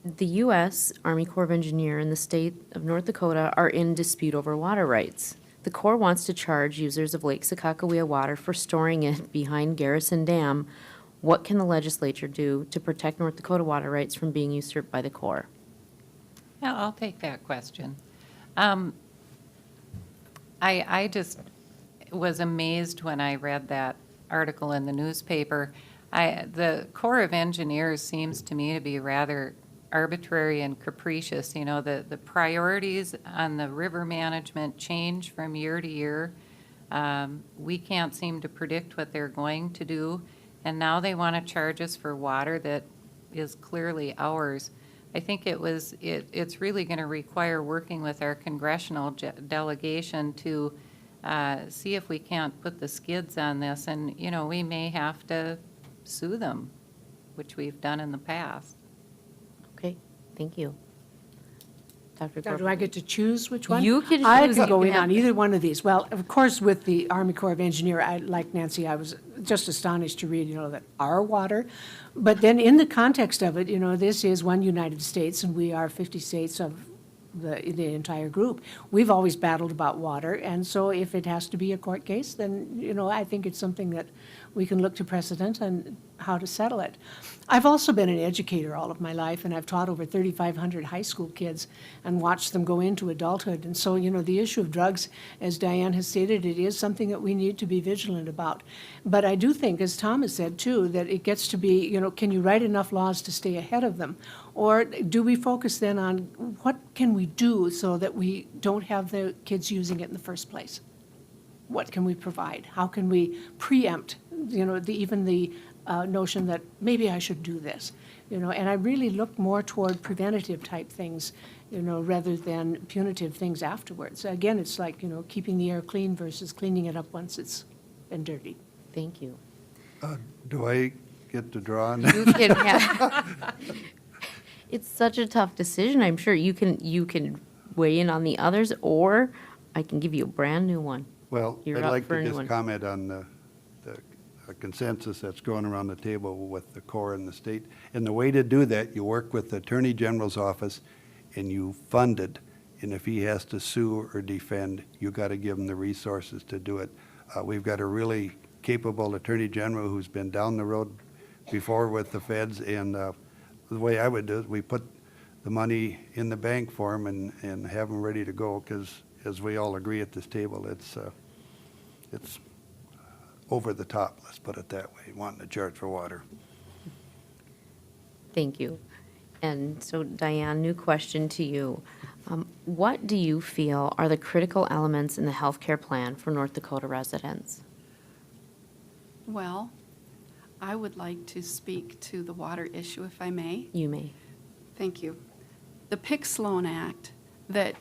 The U.S. Army Corps of Engineers and the state of North Dakota are in dispute over water rights. The Corps wants to charge users of Lake Sakakawea water for storing it behind Garrison Dam. What can the legislature do to protect North Dakota water rights from being usurped by the Corps? Yeah, I'll take that question. I just was amazed when I read that article in the newspaper. The Corps of Engineers seems to me to be rather arbitrary and capricious. You know, the priorities on the river management change from year to year. We can't seem to predict what they're going to do, and now they want to charge us for water that is clearly ours. I think it's really going to require working with our congressional delegation to see if we can't put the skids on this, and, you know, we may have to sue them, which we've done in the past. Okay, thank you. Dr. Now, do Corporal. I get to choose which one? You can I choose. could go You in can on have- either one of these. Well, of course, with the Army Corps of Engineer, like Nancy, I was just astonished to read, that our water. But then in the context of it, this is one United States, and we are 50 states of the entire group. We've always battled about water, and so if it has to be a court case, then, I think it's something that we can look to precedent on how to settle it. I've also been an educator all of my life, and I've taught over 3,500 high school kids and watched them go into adulthood. And so, the issue of drugs, as Diane has stated, it is something that we need to be vigilant about. But I do think, as Tom has said too, that it gets to be, can you write enough laws to stay ahead of them? Or do we focus then on what can we do so that we don't have the kids using it in the first place? What can we provide? How can we preempt, even the notion that maybe I should do this? And I really look more toward preventative type things, rather than punitive things afterwards. Again, it's like, keeping the air clean versus cleaning it up once it's been dirty. Thank you. Do I get to draw on? You can have, it's such a tough decision. I'm sure you can weigh in on the others, or I can give you a brand new one. Well, You're I'd up like for a to new just one. comment on the consensus that's going around the table with the Corps and the state. And the way to do that, you work with the Attorney General's office and you fund it. And if he has to sue or defend, you got to give him the resources to do it. We've got a really capable Attorney General who's been down the road before with the feds. And the way I would do it, we put the money in the bank for him and have him ready to go, because as we all agree at this table, it's over the top, let's put it that way, wanting to charge for water. Thank you. And so, Diane, new question to you. What do you feel are the critical elements in the healthcare plan for North Dakota residents? Well, I would like to speak to the water issue, if I may. You may. Thank you. The Pick-Sloan Act that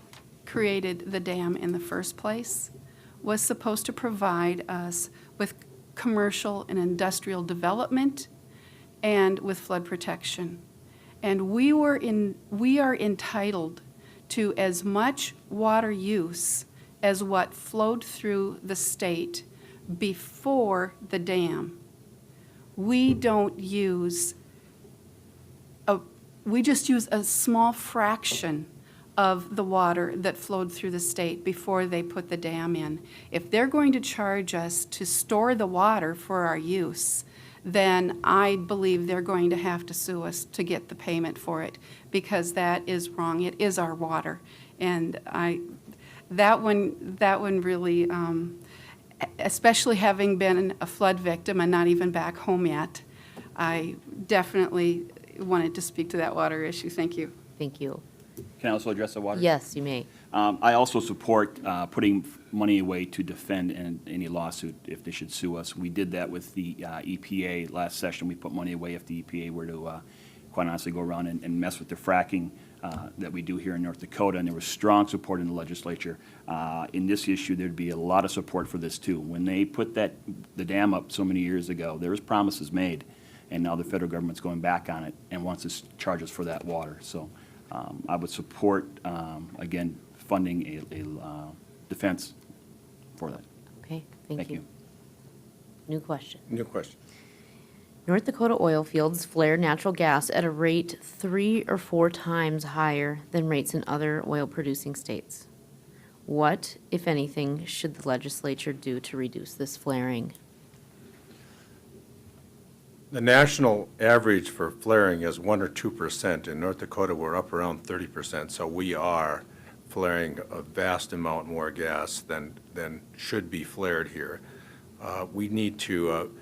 created the dam in the first place was supposed to provide us with commercial and industrial development and with flood protection. And we are entitled to as much water use as what flowed through the state before the dam. We don't use we just use a small fraction of the water that flowed through the state before they put the dam in. If they're going to charge us to store the water for our use, then I believe they're going to have to sue us to get the payment for it, because that is wrong. It is our water. And that one really, especially having been a flood victim and not even back home yet, I definitely wanted to speak to that water issue. Thank you. Thank you. Can I also address the water? Yes, you may. I also support putting money away to defend any lawsuit if they should sue us. We did that with the EPA last session. We put money away if the EPA were to, quite honestly, go around and mess with the fracking that we do here in North Dakota, and there was strong support in the legislature. In this issue, there'd be a lot of support for this, too. When they put the dam up so many years ago, there was promises made, and now the federal government's going back on it and wants to charge us for that water. So I would support, again, funding a defense for that. Okay, thank Thank you. you. New question. New question. North Dakota oil fields flare natural gas at a rate 3 or 4 times higher than rates in other oil-producing states. What, if anything, should the legislature do to reduce this flaring? The national average for flaring is 1 or 2%. In North Dakota, we're up around 30%, so we are flaring a vast amount more gas than should be flared here. We need to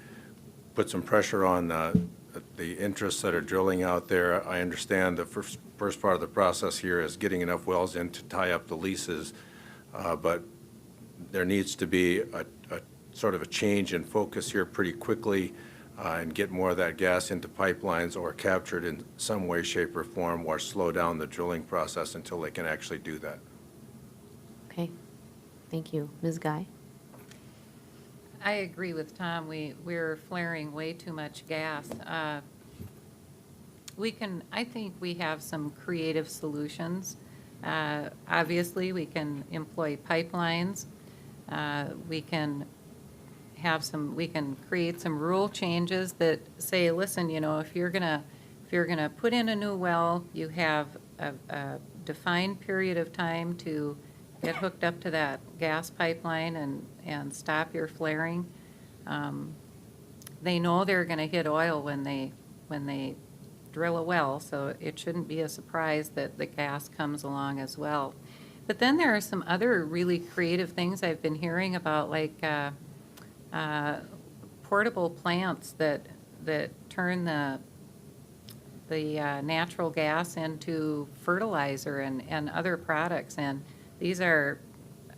put some pressure on the interests that are drilling out there. I understand the first part of the process here is getting enough wells in to tie up the leases, but there needs to be a sort of a change in focus here pretty quickly and get more of that gas into pipelines or captured in some way, shape, or form, or slow down the drilling process until they can actually do that. Okay, thank you. Ms. Guy? I agree with Tom. We're flaring way too much gas. I think we have some creative solutions. Obviously, we can employ pipelines. We can create some rule changes that say, listen, if you're gonna put in a new well, you have a defined period of time to get hooked up to that gas pipeline and stop your flaring. They know they're gonna hit oil when they drill a well, so it shouldn't be a surprise that the gas comes along as well. But then there are some other really creative things I've been hearing about, like portable plants that turn the natural gas into fertilizer and other products. And these are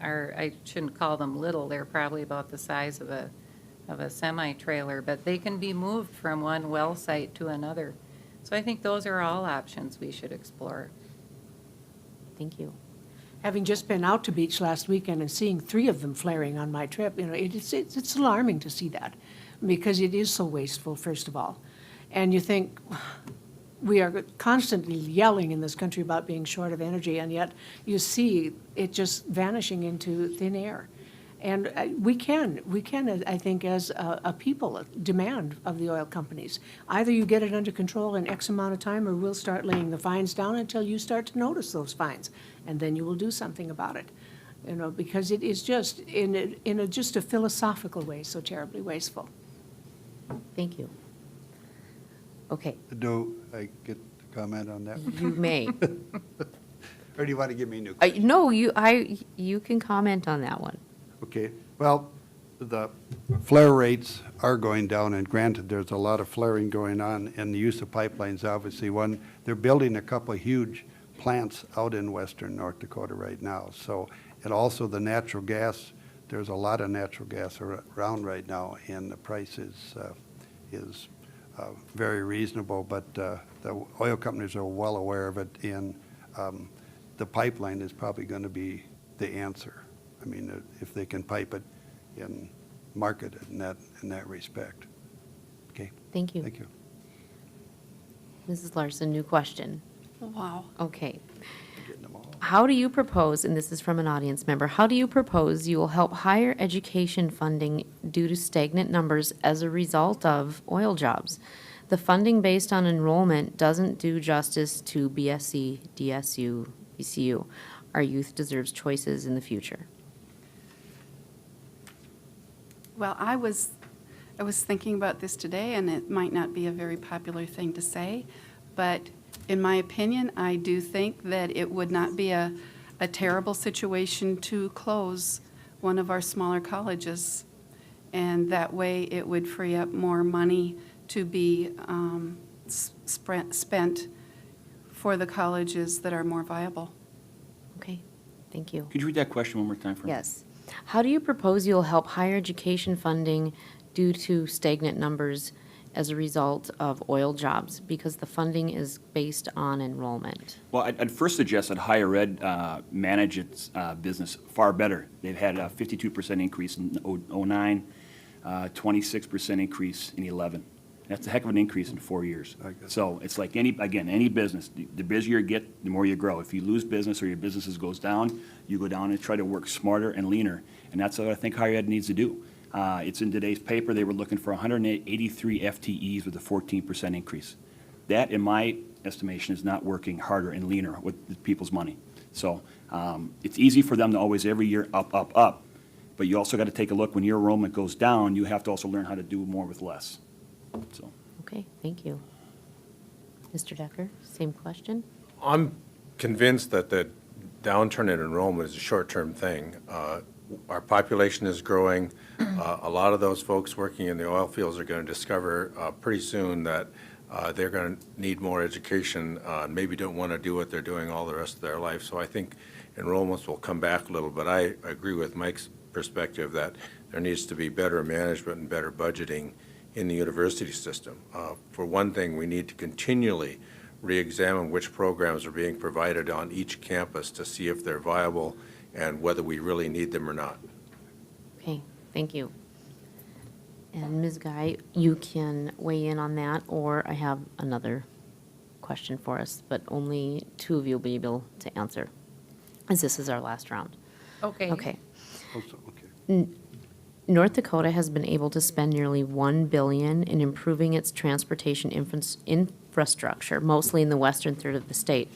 I shouldn't call them little. They're probably about the size of a semi-trailer, but they can be moved from one well site to another. So I think those are all options we should explore. Thank you. Having just been out to beach last weekend and seeing 3 of them flaring on my trip, it's alarming to see that, because it is so wasteful, first of all. And you think, we are constantly yelling in this country about being short of energy, and yet you see it just vanishing into thin air. And we can, I think, as a people, demand of the oil companies. Either you get it under control in X amount of time, or we'll start laying the fines down until you start to notice those fines, and then you will do something about it. Because it is just, in just a philosophical way, so terribly wasteful. Thank you. Okay, Do I get to comment on that? you may. Or do you want to give me a new? No, you can comment on that one. Okay, well, the flare rates are going down, and granted, there's a lot of flaring going on, and the use of pipelines, obviously one. They're building a couple of huge plants out in western North Dakota right now. So, and also the natural gas, there's a lot of natural gas around right now, and the price is very reasonable, but the oil companies are well aware of it, and the pipeline is probably going to be the answer. I mean, if they can pipe it and market it in that respect. Okay. Thank you. Thank you. Mrs. Larson, new question. Wow. Okay. Getting them all. How do you propose, and this is from an audience member, how do you propose you will help higher education funding due to stagnant numbers as a result of oil jobs? The funding based on enrollment doesn't do justice to BSc, DSU, ECU. Our youth deserves choices in the future. Well, I was thinking about this today, and it might not be a very popular thing to say, but in my opinion, I do think that it would not be a terrible situation to close one of our smaller colleges. And that way it would free up more money to be spent for the colleges that are more viable. Okay, thank you. Could you read that question one more time for me? Yes. How do you propose you'll help higher education funding due to stagnant numbers as a result of oil jobs? Because the funding is based on enrollment. Well, I'd first suggest that higher ed manage its business far better. They've had a 52% increase in 09, 26% increase in 11. That's a heck of an increase in 4 years. I guess. So it's like any business, the busier you get, the more you grow. If you lose business or your business goes down, you go down and try to work smarter and leaner. And that's what I think higher ed needs to do. It's in today's paper, they were looking for 183 FTEs with a 14% increase. That, in my estimation, is not working harder and leaner with the people's money. So it's easy for them to always every year up, up, up. But you also got to take a look, when your enrollment goes down, you have to also learn how to do more with less. So. Okay, thank you. Mr. Decker, same question? I'm convinced that the downturn in enrollment is a short-term thing. Our population is growing. A lot of those folks working in the oil fields are going to discover pretty soon that they're going to need more education, maybe don't want to do what they're doing all the rest of their life. So I think enrollments will come back a little, but I agree with Mike's perspective that there needs to be better management and better budgeting in the university system. For one thing, we need to continually re-examine which programs are being provided on each campus to see if they're viable and whether we really need them or not. Okay, thank you. And Ms. Guy, you can weigh in on that, or I have another question for us, but only two of you will be able to answer, as this is our last round. Okay. Okay. Also, okay. North Dakota has been able to spend nearly $1 billion in improving its transportation infrastructure, mostly in the western third of the state.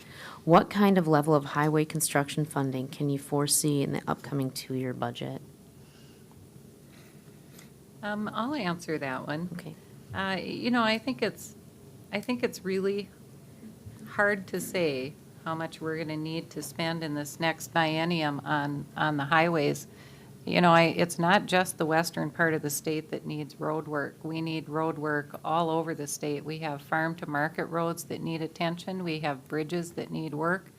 What kind of level of highway construction funding can you foresee in the upcoming two-year budget? I'll answer that one. Okay. I think it's really hard to say how much we're going to need to spend in this next biennium on the highways. It's not just the western part of the state that needs road work. We need road work all over the state. We have farm-to-market roads that need attention. We have bridges that need work.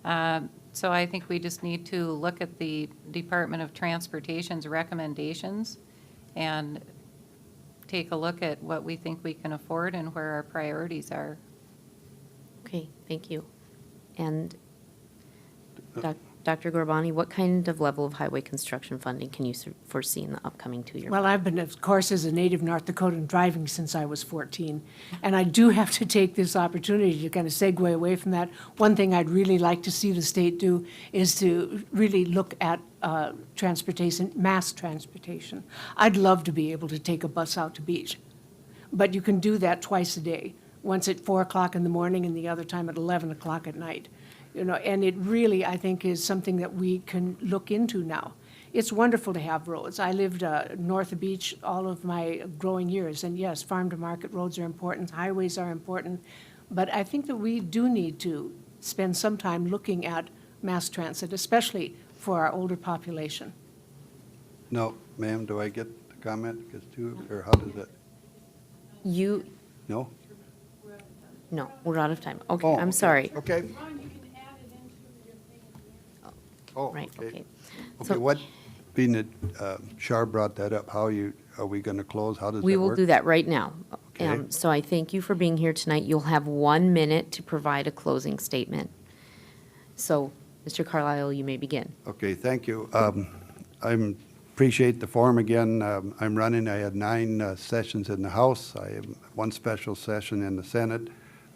So I think we just need to look at the Department of Transportation's recommendations and take a look at what we think we can afford and where our priorities are. Okay, thank you. And Dr. Gorbani, what kind of level of highway construction funding can you foresee in the upcoming two-year? Well, I've been, of course, as a native North Dakotan, driving since I was 14. And I do have to take this opportunity to kind of segue away from that. One thing I'd really like to see the state do is to really look at transportation, mass transportation. I'd love to be able to take a bus out to beach. But you can do that twice a day, once at 4 o'clock in the morning and the other time at 11 o'clock at night. And it really, I think, is something that we can look into now. It's wonderful to have roads. I lived north of beach all of my growing years, and yes, farm-to-market roads are important, highways are important, but I think that we do need to spend some time looking at mass transit, especially for our older population. No, ma'am, do I get the comment? Because or how does it? You, No? no, we're out of time. Okay, Oh, I'm okay. sorry. Okay. Ron, you can add it into your thing. Oh, Right, okay. Okay, So what, being that Shar brought that up, are we going to close? How does that work? we will do that right now. Okay. So I thank you for being here tonight. You'll have 1 minute to provide a closing statement. So, Mr. Carlisle, you may begin. Okay, thank you. I appreciate the forum again. I'm running, I had 9 sessions in the House. I have 1 special session in the Senate.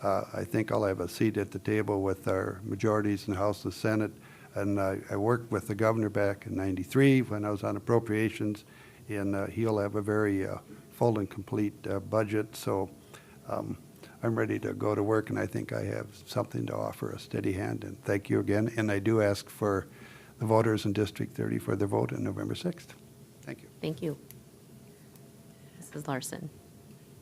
I think I'll have a seat at the table with our majorities in the House and the Senate. And I worked with the governor back in '93 when I was on appropriations, and he'll have a very full and complete budget. So I'm ready to go to work, and I think I have something to offer, a steady hand. And thank you again. And I do ask for the voters in District 30 for their vote on November 6th. Thank you. Thank you. Mrs. Larson.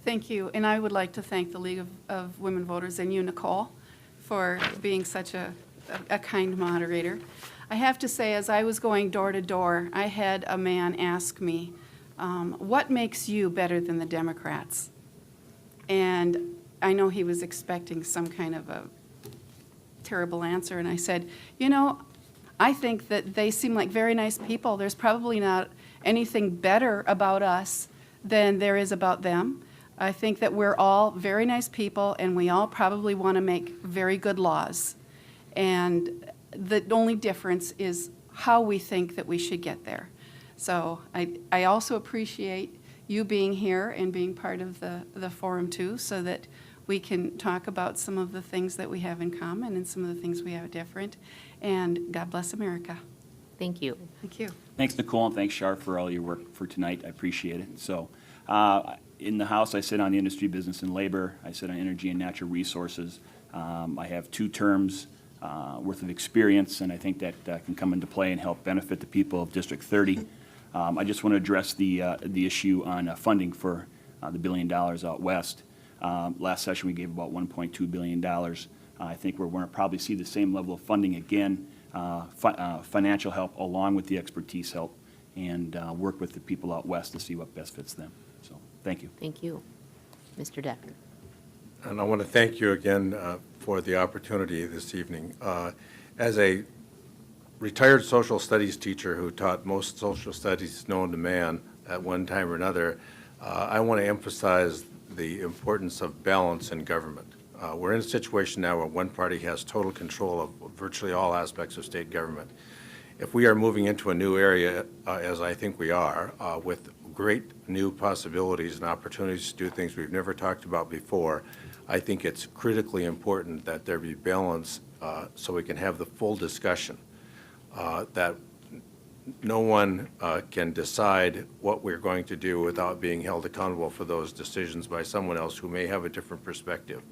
Thank you, and I would like to thank the League of Women Voters and you, Nicole, for being such a kind moderator. I have to say, as I was going door to door, I had a man ask me, what makes you better than the Democrats? And I know he was expecting some kind of a terrible answer, and I said, I think that they seem like very nice people. There's probably not anything better about us than there is about them. I think that we're all very nice people, and we all probably want to make very good laws. And the only difference is how we think that we should get there. So I also appreciate you being here and being part of the forum too, so that we can talk about some of the things that we have in common and some of the things we have different. And God bless America. Thank you. Thank you. Thanks, Nicole, and thanks, Shar, for all your work for tonight. I appreciate it. So, in the House, I sit on the Industry, Business, and Labor. I sit on Energy and Natural Resources. I have 2 terms worth of experience, and I think that can come into play and help benefit the people of District 30. I just want to address the issue on funding for the $1 billion out west. Last session, we gave about $1.2 billion. I think we're going to probably see the same level of funding again, financial help along with the expertise help, and work with the people out west to see what best fits them. So, thank you. Thank you. Mr. Decker. And I want to thank you again for the opportunity this evening. As a retired social studies teacher who taught most social studies known to man at one time or another, I want to emphasize the importance of balance in government. We're in a situation now where one party has total control of virtually all aspects of state government. If we are moving into a new area, as I think we are, with great new possibilities and opportunities to do things we've never talked about before, I think it's critically important that there be balance so we can have the full discussion, that no one can decide what we're going to do without being held accountable for those decisions by someone else who may have a different perspective.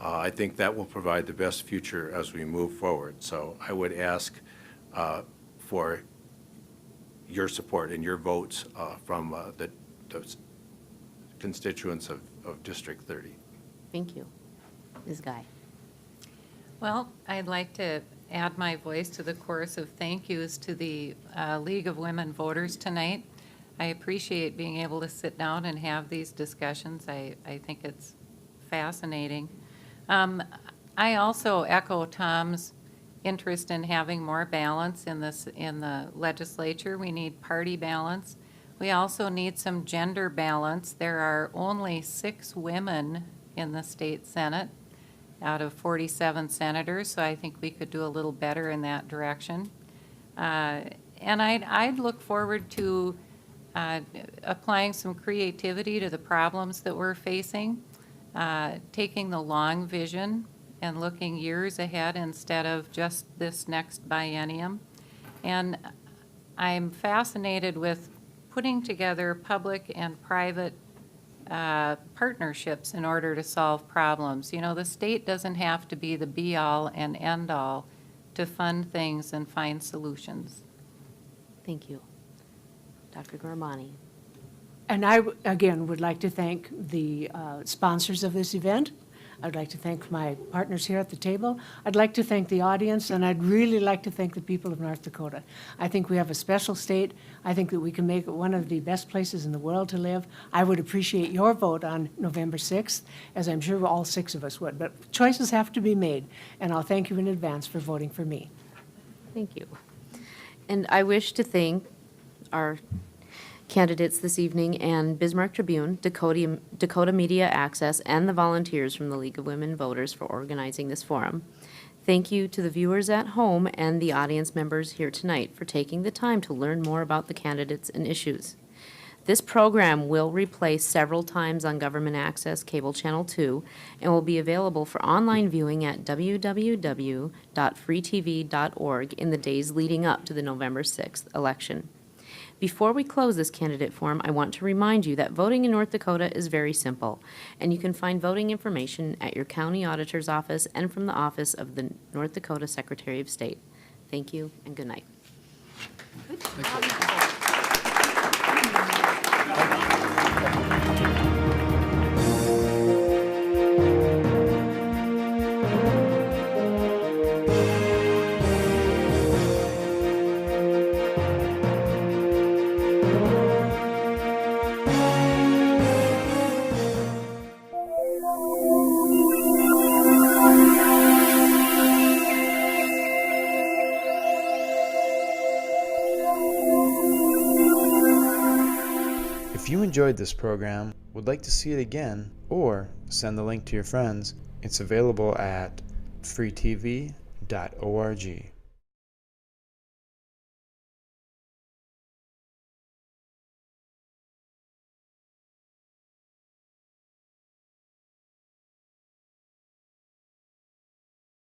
I think that will provide the best future as we move forward. So I would ask for your support and your votes from the constituents of District 30. Thank you. Ms. Guy. Well, I'd like to add my voice to the chorus of thank yous to the League of Women Voters tonight. I appreciate being able to sit down and have these discussions. I think it's fascinating. I also echo Tom's interest in having more balance in the legislature. We need party balance. We also need some gender balance. There are only 6 women in the state Senate out of 47 senators, so I think we could do a little better in that direction. And I'd look forward to applying some creativity to the problems that we're facing, taking the long vision and looking years ahead instead of just this next biennium. And I'm fascinated with putting together public and private partnerships in order to solve problems. You know, the state doesn't have to be the be-all and end-all to fund things and find solutions. Thank you. Dr. Gormani. And I, again, would like to thank the sponsors of this event. I'd like to thank my partners here at the table. I'd like to thank the audience, and I'd really like to thank the people of North Dakota. I think we have a special state. I think that we can make it one of the best places in the world to live. I would appreciate your vote on November 6th, as I'm sure all 6 of us would. But choices have to be made, and I'll thank you in advance for voting for me. Thank you. And I wish to thank our candidates this evening and Bismarck Tribune, Dakota Media Access, and the volunteers from the League of Women Voters for organizing this forum. Thank you to the viewers at home and the audience members here tonight for taking the time to learn more about the candidates and issues. This program will replay several times on Government Access Cable Channel 2 and will be available for online viewing at www.freetv.org in the days leading up to the November 6th election. Before we close this candidate forum, I want to remind you that voting in North Dakota is very simple, and you can find voting information at your county auditor's office and from the office of the North Dakota Secretary of State. Thank you and good night. If you enjoyed this program, would like to see it again, or send the link to your friends, it's available at freetv.org.